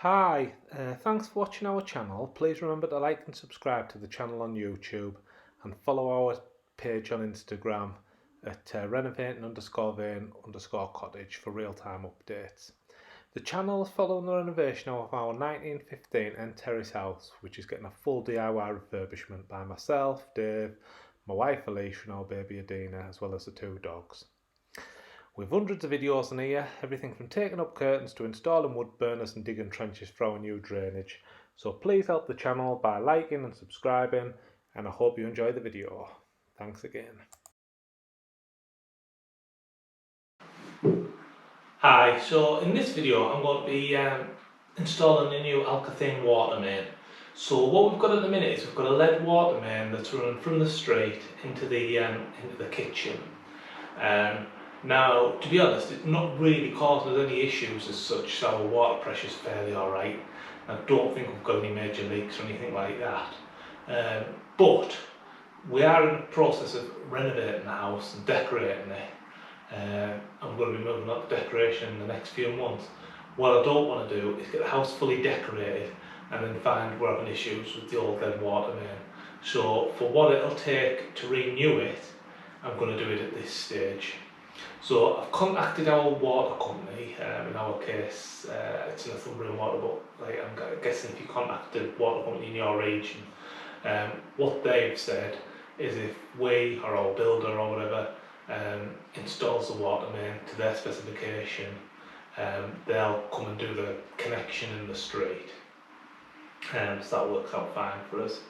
Hi, thanks for watching our channel. Please remember to like and subscribe to the channel on YouTube and follow our page on Instagram at Renovating_Vane_cottage for real-time updates. The channel is following the renovation of our 1915 Terrace house, which is getting a full DIY refurbishment by myself, Dave, my wife Alicia and our baby Adina, as well as the two dogs. We've hundreds of videos on here, everything from taking up curtains to installing wood burners and digging trenches for our new drainage. So please help the channel by liking and subscribing, and I hope you enjoy the video. Thanks again. Hi, so in this video I'm going to be installing a new Alkathene water main. So what we've got at the minute is we've got a lead water main that's running from the street into the kitchen. Now, to be honest, it's not really causing us any issues as such, so our water pressure's fairly alright. I don't think we've got any major leaks or anything like that. But we are in the process of renovating the house and decorating it. I'm going to be moving up the decoration in the next few months. What I don't want to do is get the house fully decorated and then find we're having issues with the old lead water main. So for what it'll take to renew it, I'm going to do it at this stage. So I've contacted our water company. In our case it's in the Northumbrian water, but like, I'm guessing if you contacted the water company in your region, what they've said is if we or our builder or whatever installs the water main to their specification, they'll come and do the connection in the street, so that works out fine for us.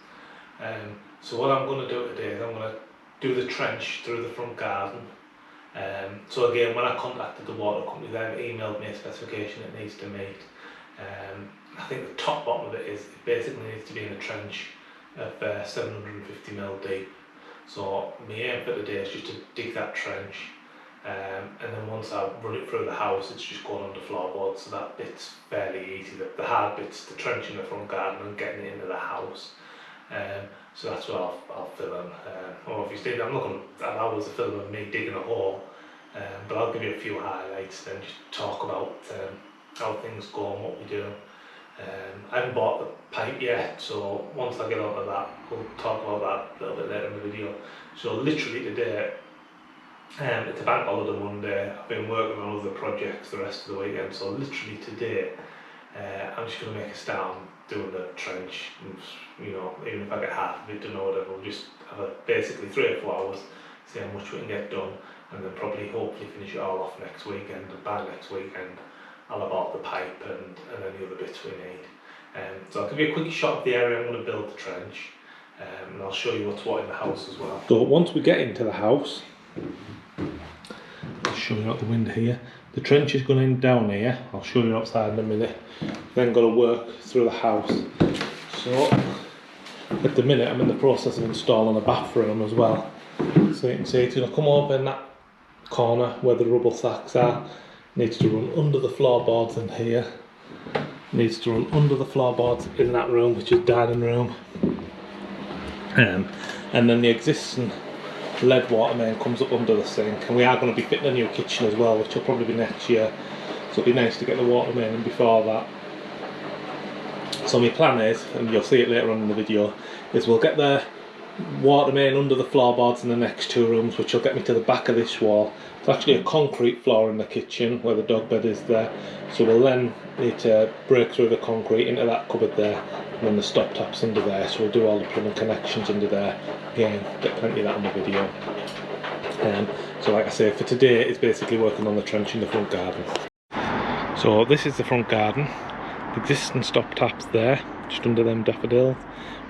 So what I'm going to do today is I'm going to do the trench through the front garden. So again, when I contacted the water company, they've emailed me a specification it needs to meet. I think the top bottom of it is it basically needs to be in a trench of 750mm deep. So my aim for today is just to dig that trench, and then once I run it through the house, it's just going under floorboards, so that bit's fairly easy. The hard bit's the trench in the front garden and getting it into the house. So that's what I'll film. Obviously I'm not going to have hours of film of me digging a hole, but I'll give you a few highlights and just talk about how things go and what we do. I haven't bought the pipe yet, so once I get onto that, we'll talk about that a little bit later in the video. So literally today, it's a bank holiday Monday. I've been working on other projects the rest of the weekend, so literally today I'm just going to make a start on doing the trench. And, you know, even if I get half of it done or whatever, we'll just have basically 3 or 4 hours, see how much we can get done, and then hopefully finish it all off next weekend. And by next weekend I'll have bought the pipe and any other bits we need. So I'll give you a quick shot of the area I'm going to build the trench, and I'll show you what's what in the house as well. So once we get into the house, I'll show you out the window here. The trench is going in down here. I'll show you outside in a minute. Then got to work through the house. So at the minute I'm in the process of installing a bathroom as well. So you can see it's going to come over in that corner where the rubble sacks are. Needs to run under the floorboards in here. Needs to run under the floorboards in that room, which is dining room. And then the existing lead water main comes up under the sink, and we are going to be fitting a new kitchen as well, which will probably be next year, so it'll be nice to get the water main in before that. So my plan is, and you'll see it later on in the video, is we'll get the water main under the floorboards in the next 2 rooms, which will get me to the back of this wall. It's actually a concrete floor in the kitchen where the dog bed is there, so we'll then need to break through the concrete into that cupboard there, and then the stop taps under there, so we'll do all the plumbing connections under there. Again, get plenty of that on the video. So like I say, for today it's basically working on the trench in the front garden. So this is the front garden. The existing stop taps there, just under them daffodils.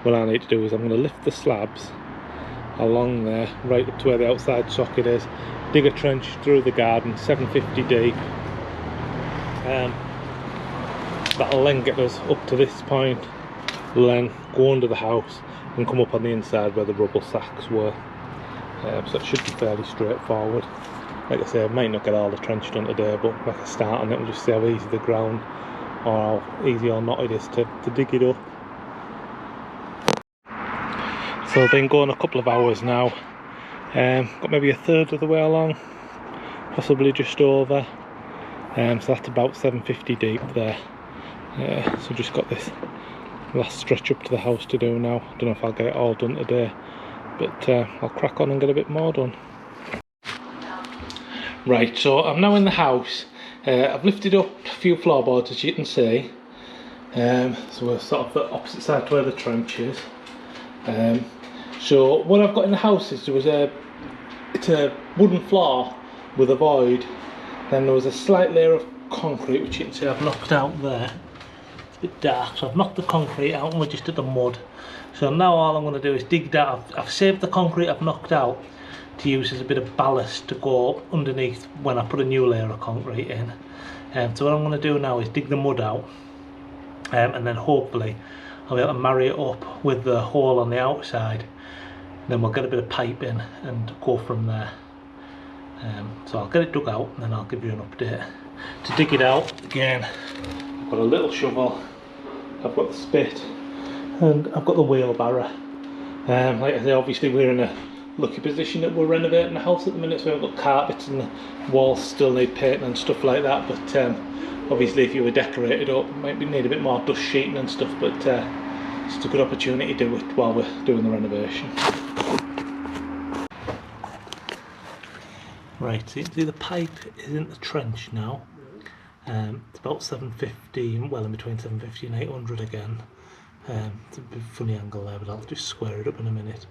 What I need to do is I'm going to lift the slabs along there, right up to where the outside socket is, dig a trench through the garden, 750 deep. That'll then get us up to this point. We'll then go under the house and come up on the inside where the rubble sacks were. So it should be fairly straightforward. Like I say, I might not get all the trench done today, but like a start on it, we'll just see how easy the ground or how easy or not it is to dig it up. So I've been going a couple of hours now. Got maybe a third of the way along, possibly just over. So that's about 750 deep there. So just got this last stretch up to the house to do now. Don't know if I'll get it all done today, but I'll crack on and get a bit more done. Right, so I'm now in the house. I've lifted up a few floorboards, as you can see. So we're sort of the opposite side to where the trench is. So what I've got in the house is it's a wooden floor with a void. Then there was a slight layer of concrete, which you can see I've knocked out there. It's a bit dark, so I've knocked the concrete out and we're just at the mud. So now all I'm going to do is dig that. I've saved the concrete I've knocked out to use as a bit of ballast to go underneath when I put a new layer of concrete in. So what I'm going to do now is dig the mud out, and then hopefully I'll be able to marry it up with the hole on the outside. Then we'll get a bit of pipe in and go from there. So I'll get it dug out and then I'll give you an update. To dig it out, again, I've got a little shovel, I've got the spit, and I've got the wheelbarrow. Like I say, obviously we're in a lucky position that we're renovating the house at the minute, so we've got carpets and the walls still need painting and stuff like that, but obviously if you were decorated up, might need a bit more dust sheeting and stuff, but it's a good opportunity to do it while we're doing the renovation. Right, so you can see the pipe is in the trench now. It's about 750, well in between 750 and 800 again. It's a bit funny angle there, but I'll just square it up in a minute.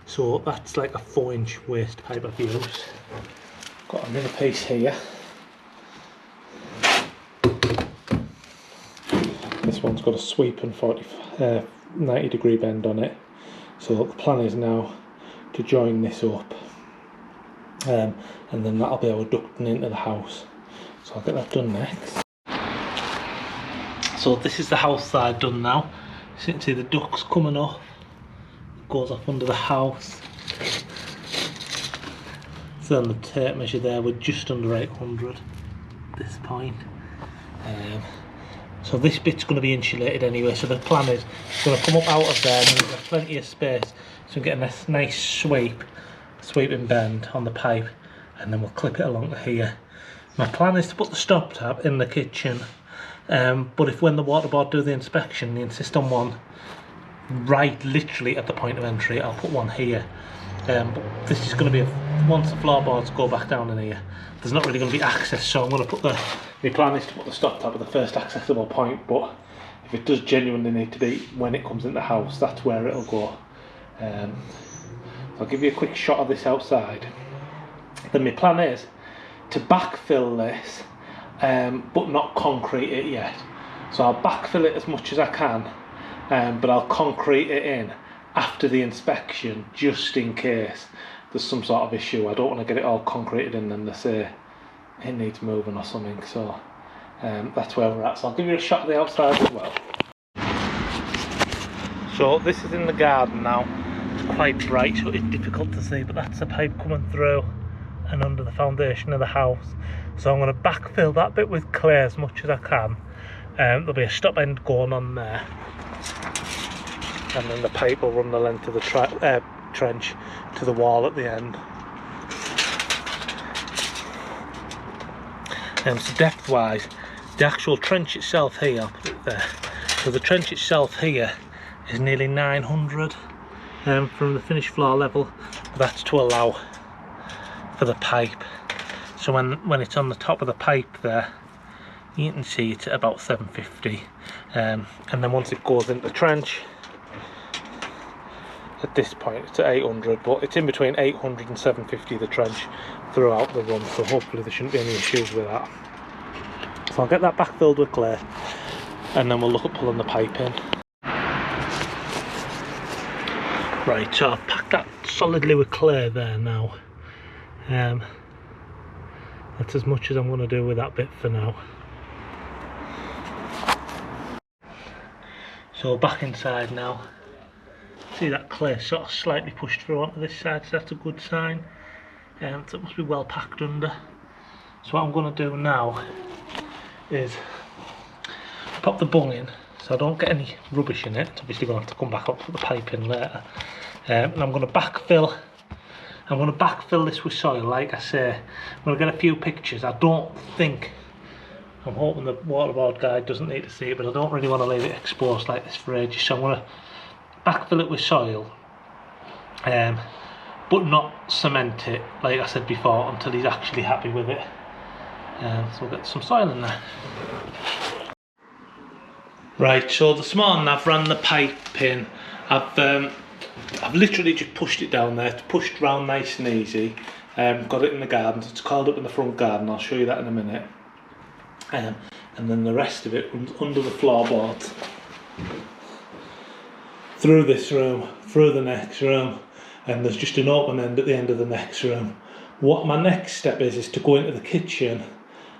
So that's like a 4-inch waste pipe I've used. Got another piece here. This one's got a sweep and 90-degree bend on it. So the plan is now to join this up. And then that'll be our ducting into the house. So I'll get that done next. So this is the house side done now. So you can see the ducts coming off. It goes off under the house. So on the tape measure there, we're just under 800 at this point. So this bit's going to be insulated anyway, so the plan is it's going to come up out of there and we've got plenty of space, so we get a nice sweeping bend on the pipe, and then we'll clip it along to here. My plan is to put the stop tap in the kitchen, but if when the water board do the inspection they insist on one right literally at the point of entry, I'll put one here. But this is going to be once the floorboards go back down in here, there's not really going to be access, so I'm going to put my plan is to put the stop tap at the first accessible point, but if it does genuinely need to be when it comes in the house, that's where it'll go. I'll give you a quick shot of this outside. Then my plan is to backfill this, but not concrete it yet. So I'll backfill it as much as I can, but I'll concrete it in after the inspection, just in case there's some sort of issue. I don't want to get it all concreted in and they say it needs moving or something. So that's where we're at. So I'll give you a shot of the outside as well. So this is in the garden now. It's quite bright, so it's difficult to see, but that's the pipe coming through and under the foundation of the house. So I'm going to backfill that bit with clay as much as I can. There'll be a stop end going on there, and then the pipe will run the length of the trench to the wall at the end. So depth wise, the actual trench itself here, I'll put it there, so the trench itself here is nearly 900 from the finished floor level. That's to allow for the pipe, so when it's on the top of the pipe there, you can see it's at about 750, and then once it goes into the trench, at this point it's at 800, but it's in between 800 and 750 the trench throughout the run, so hopefully there shouldn't be any issues with that. So I'll get that back filled with clay and then we'll look at pulling the pipe in. Right, so I've packed that solidly with clay there now. That's as much as I'm going to do with that bit for now. So back inside now. See that clay sort of slightly pushed through onto this side, so that's a good sign. So it must be well packed under. So what I'm going to do now is pop the bung in so I don't get any rubbish in it. It's obviously going to have to come back up, put the pipe in later. And I'm going to backfill. I'm going to backfill this with soil, like I say. I'm going to get a few pictures. I don't think I'm hoping the waterboard guy doesn't need to see it, but I don't really want to leave it exposed like this for ages, so I'm going to backfill it with soil, but not cement it, like I said before, until he's actually happy with it. So we'll get some soil in there. Right, so this morning I've ran the pipe in. I've literally just pushed it down there. It's pushed round nice and easy. Got it in the garden. It's coiled up in the front garden. I'll show you that in a minute. And then the rest of it runs under the floorboards, through this room, through the next room, and there's just an open end at the end of the next room. What my next step is to go into the kitchen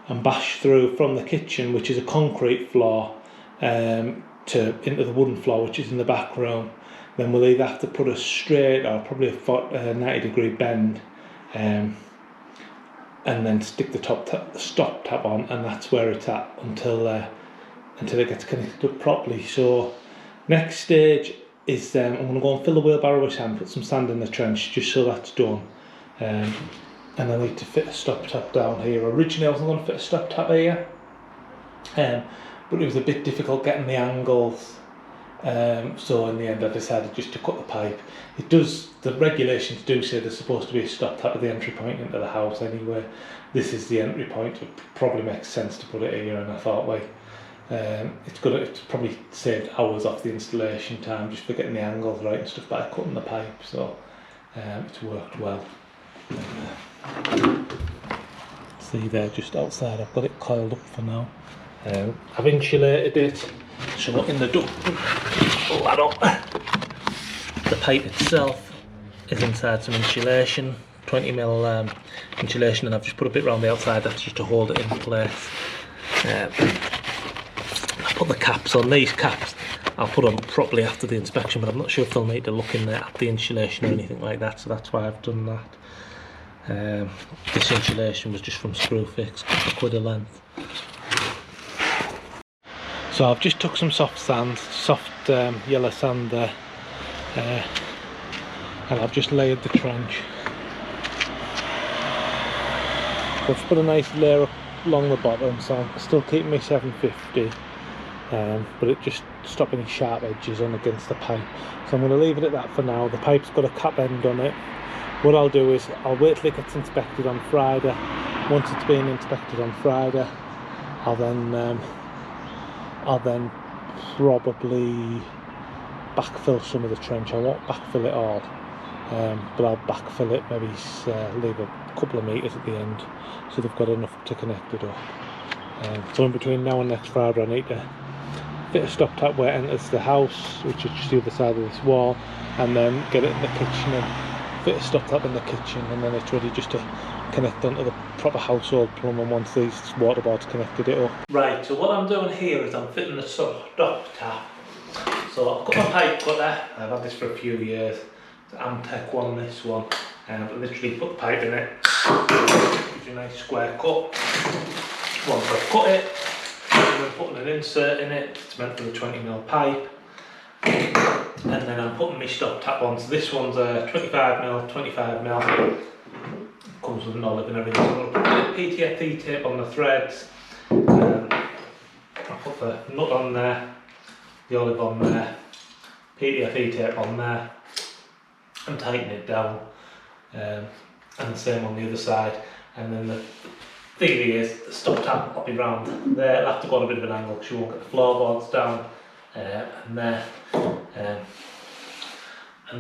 and bash through from the kitchen, which is a concrete floor, into the wooden floor, which is in the back room. Then we'll either have to put a straight or probably a 90-degree bend, and then stick the stop tap on, and that's where it's at until it gets connected up properly. So next stage is I'm going to go and fill the wheelbarrow with sand, put some sand in the trench just so that's done, and I need to fit a stop tap down here. Originally I wasn't going to fit a stop tap here, but it was a bit difficult getting the angles, so in the end I decided just to cut the pipe. The regulations do say there's supposed to be a stop tap at the entry point into the house anyway. This is the entry point. It probably makes sense to put it here, and I thought, like, it's probably saved hours off the installation time just for getting the angles right and stuff by cutting the pipe, so it's worked well. See there, just outside, I've got it coiled up for now. I've insulated it, so in the duct, pull that up. The pipe itself is inside some insulation, 20mm insulation, and I've just put a bit around the outside, that's just to hold it in place. I put the caps on. These caps I'll put on properly after the inspection, but I'm not sure if they'll need to look in there at the insulation or anything like that, so that's why I've done that. This insulation was just from Screwfix, £1 a length. So I've just took some soft yellow sand there, and I've just layered the trench. I've put a nice layer up along the bottom, so I'm still keeping my 750, but it just stopped any sharp edges on against the pipe. So I'm going to leave it at that for now. The pipe's got a cap end on it. What I'll do is I'll wait till it gets inspected on Friday. Once it's been inspected on Friday, I'll then probably backfill some of the trench. I won't backfill it all, but I'll backfill it, maybe leave a couple of metres at the end so they've got enough to connect it up. So in between now and next Friday I need to fit a stop tap where it enters the house, which is just the other side of this wall, and then get it in the kitchen and fit a stop tap in the kitchen, and then it's ready just to connect onto the proper household plumbing once these waterboards connected it up. Right, so what I'm doing here is I'm fitting the stop tap. So I've got my pipe cutter. I've had this for a few years. It's an Amtech one, this one. And I literally put the pipe in it. Gives you a nice square cut. Once I've cut it, I'm putting an insert in it. It's meant for the 20mm pipe. And then I'm putting my stop tap on. So this one's a 25mm. Comes with an olive and everything. So I'm going to put the PTFE tape on the threads. I'll put the nut on there, the olive on there, PTFE tape on there, and tighten it down. And the same on the other side. And then the theory is the stop tap will be round there. It'll have to go on a bit of an angle because you won't get the floorboards down. And there. And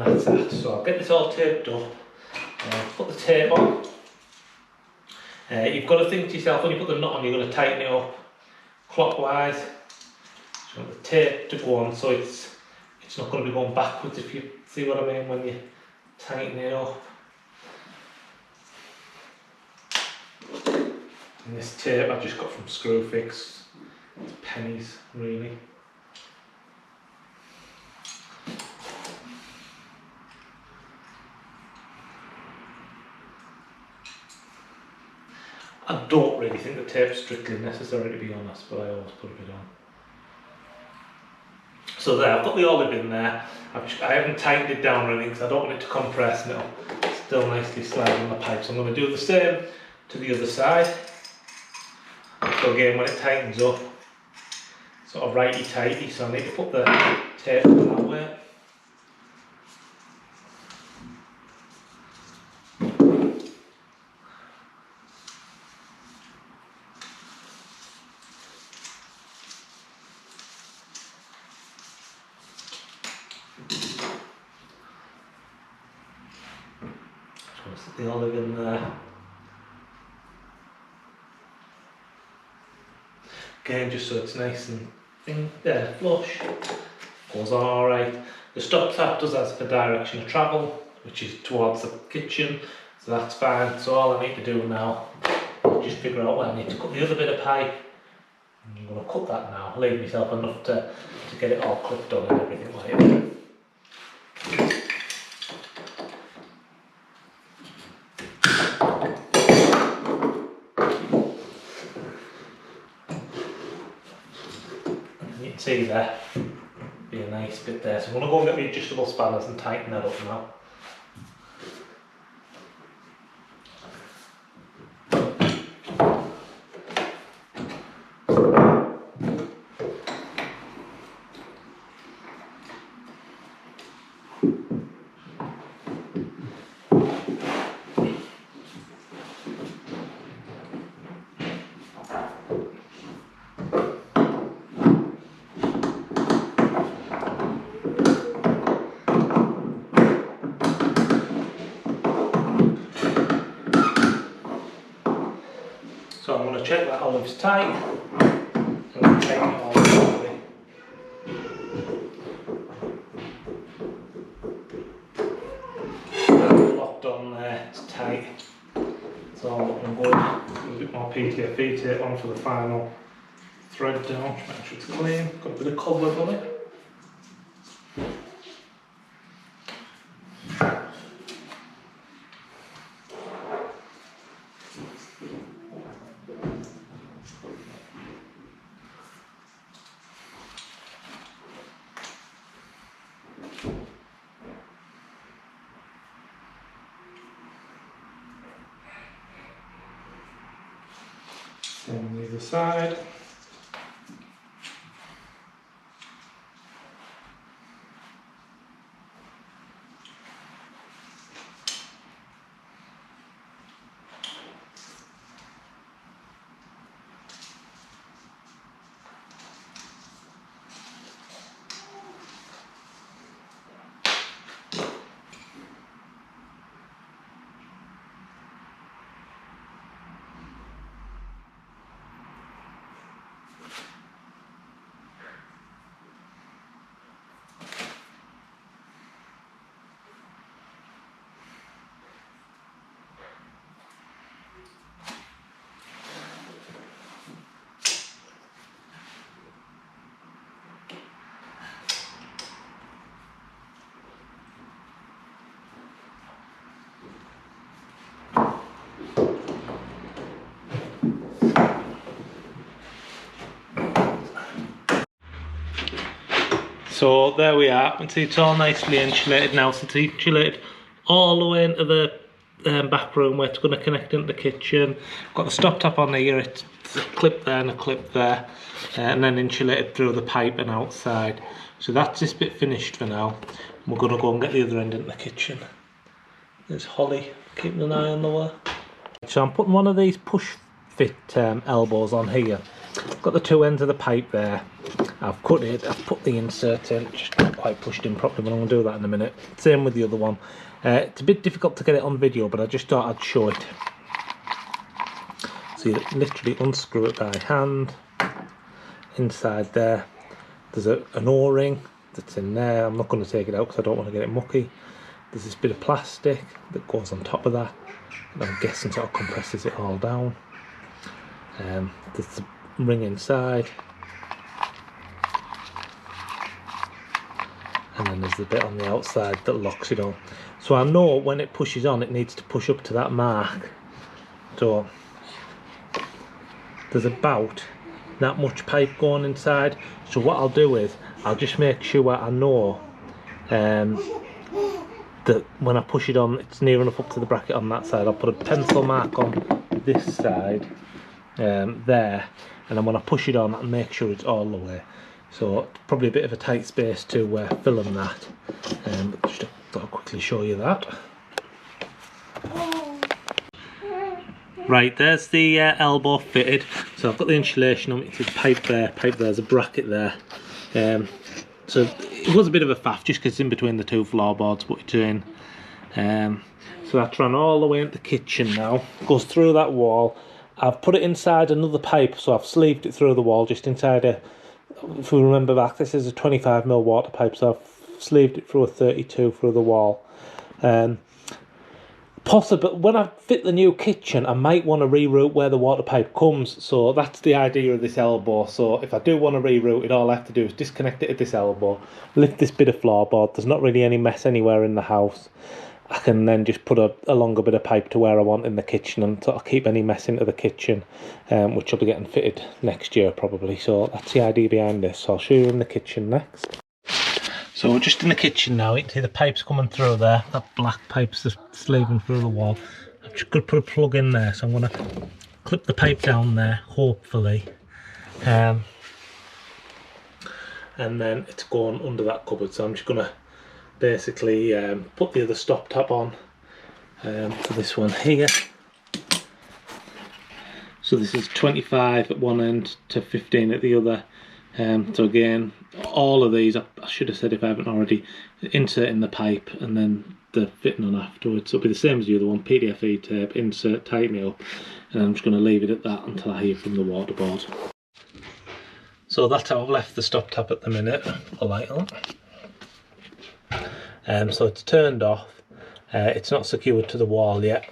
that's that. So I'll get this all taped up. Put the tape on. You've got to think to yourself, when you put the nut on, you're going to tighten it up clockwise. So you want the tape to go on so it's not going to be going backwards, if you see what I mean, when you tighten it up. And this tape I just got from Screwfix. It's pennies, really. I don't really think the tape's strictly necessary, to be honest, but I always put a bit on. So there, I've got the olive in there. I haven't tightened it down or anything because I don't want it to compress now. It's still nicely sliding on the pipe. So I'm going to do the same to the other side. So again, when it tightens up, sort of righty-tighty, so I need to put the tape that way. Just stick the olive in there. Again, just so it's nice and flush. Goes on alright. The stop tap does that for direction of travel, which is towards the kitchen, so that's fine. So all I need to do now is just figure out where I need to cut the other bit of pipe. I'm going to cut that now, leave myself enough to get it all clipped on and everything like that. You can see there, be a nice bit there. So I'm going to go and get the adjustable spanners and tighten that up now. So I'm going to check that olive's tight. I'm going to tighten it all properly. That's locked on there, it's tight. It's all looking good. A bit more PTFE tape on for the final thread down, make sure it's clean. Got a bit of cobweb on it. Same on the other side. So there we are, you can see it's all nicely insulated now, so it's insulated all the way into the back room where it's going to connect into the kitchen. Got the stop tap on here, it's a clip there and a clip there, and then insulated through the pipe and outside. So that's this bit finished for now. We're going to go and get the other end into the kitchen. There's Holly keeping an eye on the way. So I'm putting one of these push fit elbows on here. Got the two ends of the pipe there. I've cut it, I've put the insert in, just not quite pushed in properly, but I'm going to do that in a minute. Same with the other one. It's a bit difficult to get it on video, but I just thought I'd show it. So you literally unscrew it by hand. Inside there, there's an O-ring that's in there. I'm not going to take it out because I don't want to get it mucky. There's this bit of plastic that goes on top of that. And I'm guessing sort of compresses it all down. There's the ring inside. And then there's the bit on the outside that locks it on. So I know when it pushes on, it needs to push up to that mark. So there's about that much pipe going inside. So what I'll do is, I'll just make sure I know that when I push it on, it's near enough up to the bracket on that side. I'll put a pencil mark on this side there, and then when I push it on, I make sure it's all the way. So probably a bit of a tight space to film that. But just thought I'd quickly show you that. Right, there's the elbow fitted. So I've got the insulation on it. It's pipe there, there's a bracket there. So it was a bit of a faff just because it's in between the two floorboards, but it's in. So that's run all the way into the kitchen now. Goes through that wall. I've put it inside another pipe, so I've sleeved it through the wall, just inside a, if we remember back, this is a 25mm water pipe, so I've sleeved it through a 32 through the wall. Possibly, when I fit the new kitchen, I might want to reroute where the water pipe comes, so that's the idea of this elbow. So if I do want to reroute it, all I have to do is disconnect it at this elbow, lift this bit of floorboard, there's not really any mess anywhere in the house. I can then just put a longer bit of pipe to where I want in the kitchen and sort of keep any mess into the kitchen, which will be getting fitted next year probably. So that's the idea behind this. So I'll show you in the kitchen next. So we're just in the kitchen now. You can see the pipes coming through there. That black pipe's just sleeving through the wall. I'm just going to put a plug in there, so I'm going to clip the pipe down there, hopefully. And then it's going under that cupboard, so I'm just going to basically put the other stop tap on for this one here. So this is 25 at one end to 15 at the other. So again, all of these, I should have said if I haven't already, insert in the pipe and then the fitting on afterwards. So it'll be the same as the other one, PDFE tape, insert, tighten it up, and I'm just going to leave it at that until I hear from the water board. So that's how I've left the stop tap at the minute, the light on. So it's turned off, it's not secured to the wall yet.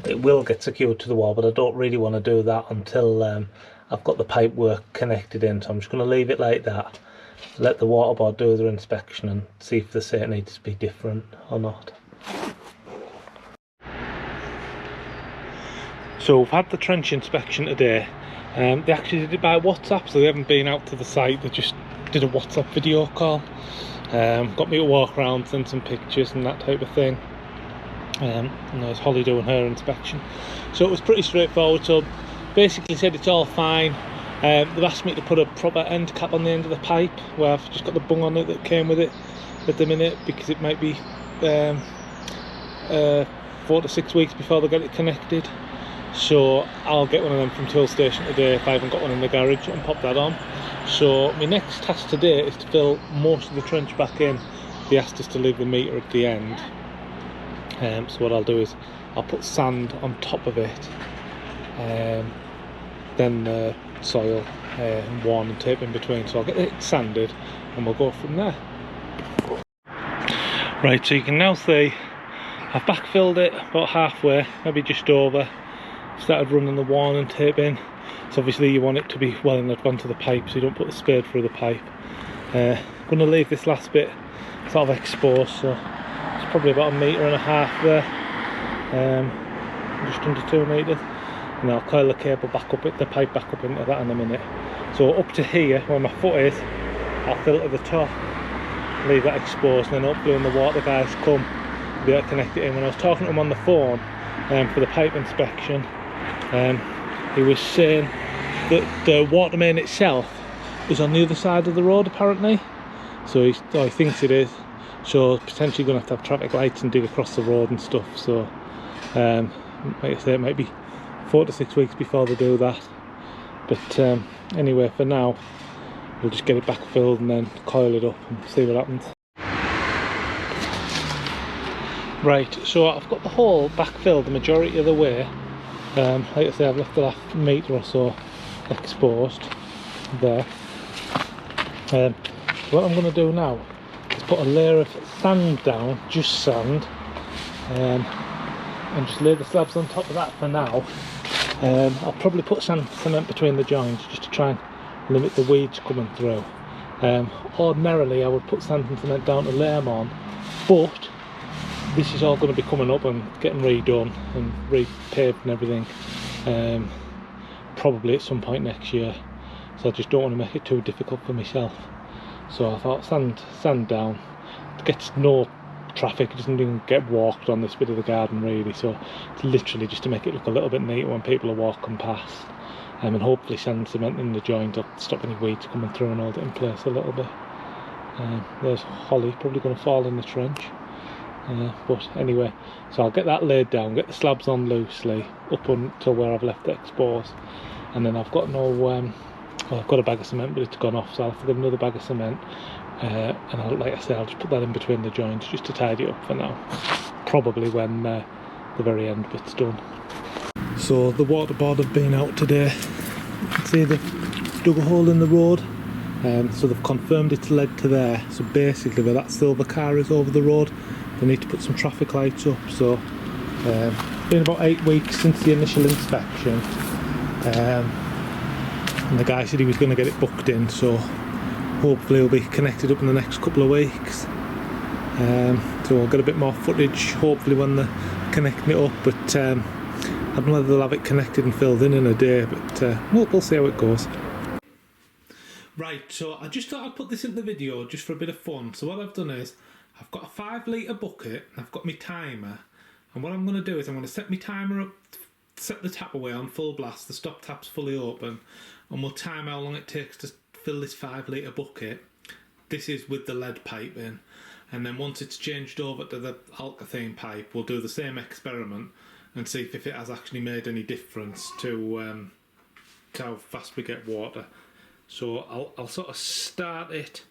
It will get secured to the wall, but I don't really want to do that until I've got the pipe work connected in, so I'm just going to leave it like that, let the water board do their inspection and see if the set needs to be different or not. So we've had the trench inspection today. They actually did it by WhatsApp, so they haven't been out to the site, they just did a WhatsApp video call. Got me to walk around, send some pictures and that type of thing. And there's Holly doing her inspection. So it was pretty straightforward. So basically said it's all fine. They've asked me to put a proper end cap on the end of the pipe, where I've just got the bung on it that came with it at the minute, because it might be 4 to 6 weeks before they get it connected. So I'll get one of them from Tool Station today if I haven't got one in the garage, and pop that on. So my next task today is to fill most of the trench back in. They asked us to leave the meter at the end. So what I'll do is I'll put sand on top of it, then the soil and worn and tape in between. So I'll get it sanded and we'll go from there. Right, so you can now see I've backfilled it about halfway, maybe just over. Started running the worn and tape in. So obviously you want it to be well in advance of the pipe, so you don't put the spade through the pipe. I'm going to leave this last bit sort of exposed, so it's probably about 1.5 meters there, just under 2 meters. And I'll coil the cable back up, the pipe back up into that in a minute. So up to here, where my foot is, I'll fill it to the top, leave that exposed, and then hopefully when the water guys come, I'll be able to connect it in. When I was talking to him on the phone for the pipe inspection, he was saying that the water main itself is on the other side of the road apparently, so he thinks it is, so potentially going to have traffic lights and dig across the road and stuff. So like I say, it might be 4 to 6 weeks before they do that, but anyway, for now we'll just get it back filled and then coil it up and see what happens. Right, so I've got the hole back filled the majority of the way. Like I say, I've left the last metre or so exposed there. What I'm going to do now is put a layer of sand down, just sand, and just lay the slabs on top of that for now. I'll probably put sand cement between the joints just to try and limit the weeds coming through. Ordinarily I would put sand and cement down to lay them on, but this is all going to be coming up and getting redone and repaved and everything, probably at some point next year, so I just don't want to make it too difficult for myself. So I thought sand down, it gets no traffic, it doesn't even get walked on this bit of the garden really, so it's literally just to make it look a little bit neat when people are walking past. and hopefully sand cement in the joint will stop any weeds coming through and hold it in place a little bit. There's holly probably going to fall in the trench, but anyway, so I'll get that laid down, get the slabs on loosely up until where I've left it exposed, and then I've got well, I've got a bag of cement but it's gone off, so I'll have to get another bag of cement, and like I say, I'll just put that in between the joints just to tidy up for now, probably when the very end bit's done. So the waterboard have been out today. You can see they've dug a hole in the road, so they've confirmed it's led to there. So basically where that silver car is over the road, they need to put some traffic lights up. So it's been about 8 weeks since the initial inspection, and the guy said he was going to get it booked in, so hopefully it'll be connected up in the next couple of weeks. So I'll get a bit more footage hopefully when they're connecting it up, but I don't know whether they'll have it connected and filled in a day, but we'll see how it goes. Right, so I just thought I'd put this in the video just for a bit of fun. So what I've done is, I've got a 5 litre bucket, and I've got my timer, and what I'm going to do is I'm going to set my timer up, set the tap away on full blast, the stop tap's fully open, and we'll time how long it takes to fill this 5 litre bucket. This is with the lead pipe in, and then once it's changed over to the Alkathene pipe, we'll do the same experiment and see if it has actually made any difference to how fast we get water. So I'll sort of start it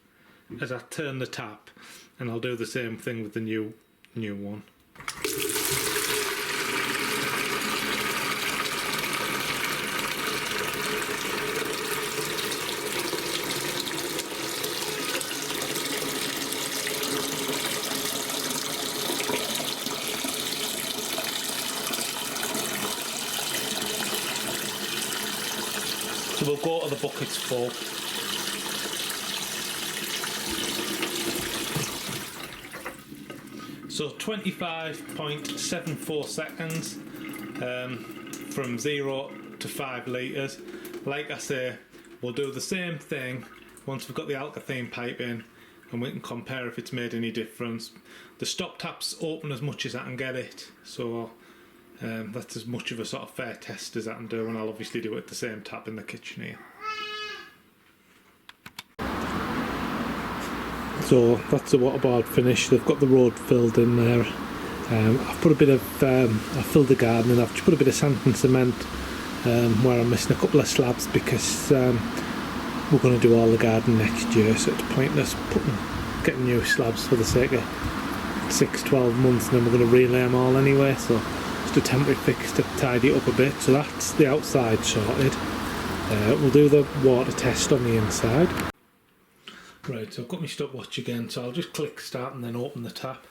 as I turn the tap, and I'll do the same thing with the new one. So we'll go to the buckets full. So 25.74 seconds from 0 to 5 litres. Like I say, we'll do the same thing once we've got the Alkathene pipe in, and we can compare if it's made any difference. The stop tap's open as much as I can get it, so that's as much of a sort of fair test as I can do, and I'll obviously do it at the same tap in the kitchen here. So that's the waterboard finished. They've got the road filled in there. I've put a bit of, I've filled the garden, and I've just put a bit of sand and cement where I'm missing a couple of slabs because we're going to do all the garden next year, so it's pointless getting new slabs for the sake of 6-12 months, and then we're going to relay them all anyway, so just a temporary fix to tidy it up a bit. So that's the outside sorted. We'll do the water test on the inside. Right, so I've got my stopwatch again, so I'll just click start and then open the tap.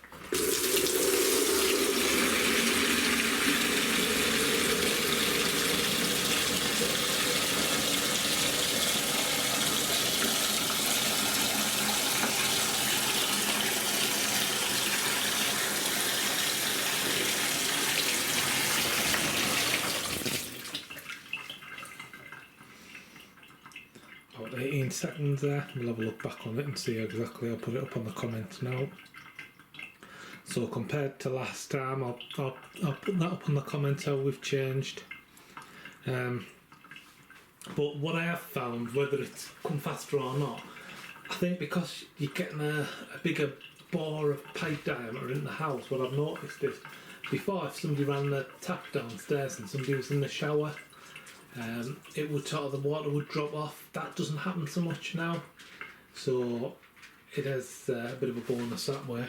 About 18 seconds there. We'll have a look back on it and see exactly. I'll put it up on the comments now. So compared to last time, I'll put that up on the comments how we've changed. But what I have found, whether it's come faster or not, I think because you're getting a bigger bore of pipe diameter in the house, what I've noticed is before, if somebody ran the tap downstairs and somebody was in the shower, it would sort of, the water would drop off. That doesn't happen so much now, so it has a bit of a bonus that way.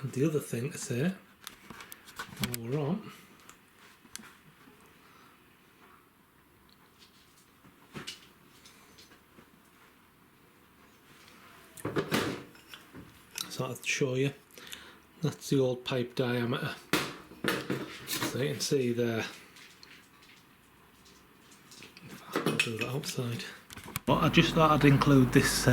And the other thing to say while we're on, so I'll show you, that's the old pipe diameter, so you can see there. I'll do that outside. But I just thought I'd include this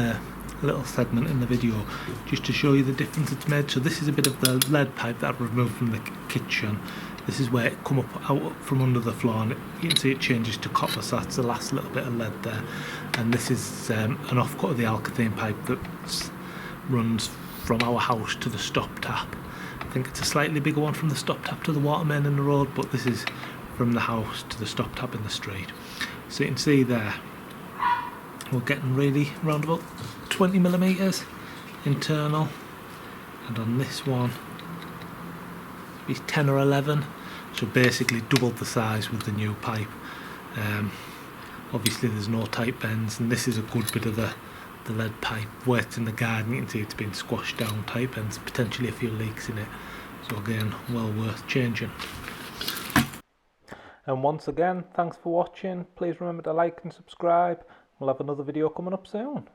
little segment in the video just to show you the difference it's made. So this is a bit of the lead pipe that I've removed from the kitchen. This is where it come out from under the floor, and you can see it changes to copper, so that's the last little bit of lead there. And this is an offcut of the Alkathene pipe that runs from our house to the stop tap. I think it's a slightly bigger one from the stop tap to the water main in the road, but this is from the house to the stop tap in the street. So you can see there, we're getting really around about 20mm internal, and on this one it's 10 or 11, so basically doubled the size with the new pipe. Obviously there's no tight bends, and this is a good bit of the lead pipe. Where it's in the garden, you can see it's been squashed down, tight bends, potentially a few leaks in it, so again, well worth changing. And once again, thanks for watching. Please remember to like and subscribe. We'll have another video coming up soon.